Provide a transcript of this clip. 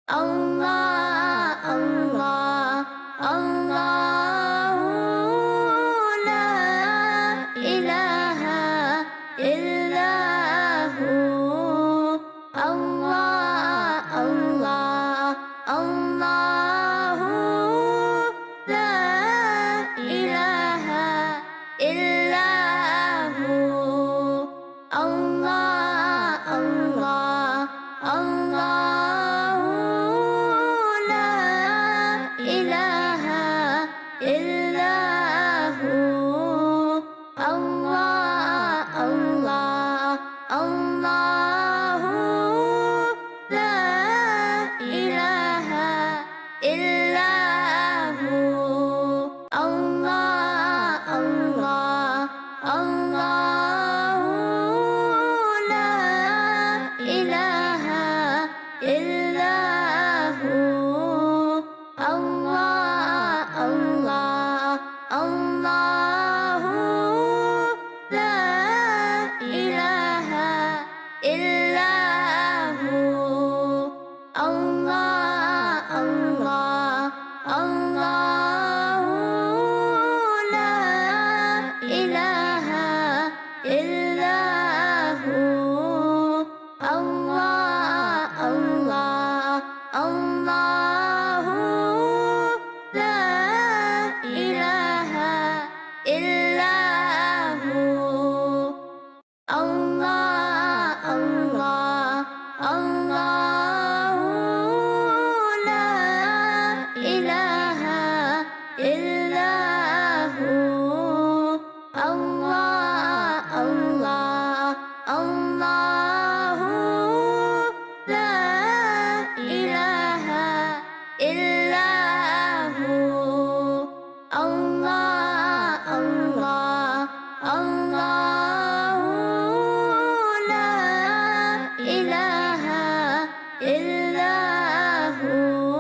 الله الله الله لا إله إلا هو الله الله الله لا إله إلا هو الله الله الله لا إله إلا هو الله الله الله لا إله إلا هو الله الله الله لا إله إلا هو الله الله الله لا إله إلا هو الله الله الله لا إله إلا هو الله الله الله لا إله إلا هو الله الله الله لا إله إلا هو الله الله الله لا إله إلا هو الله الله الله لا إله إلا هو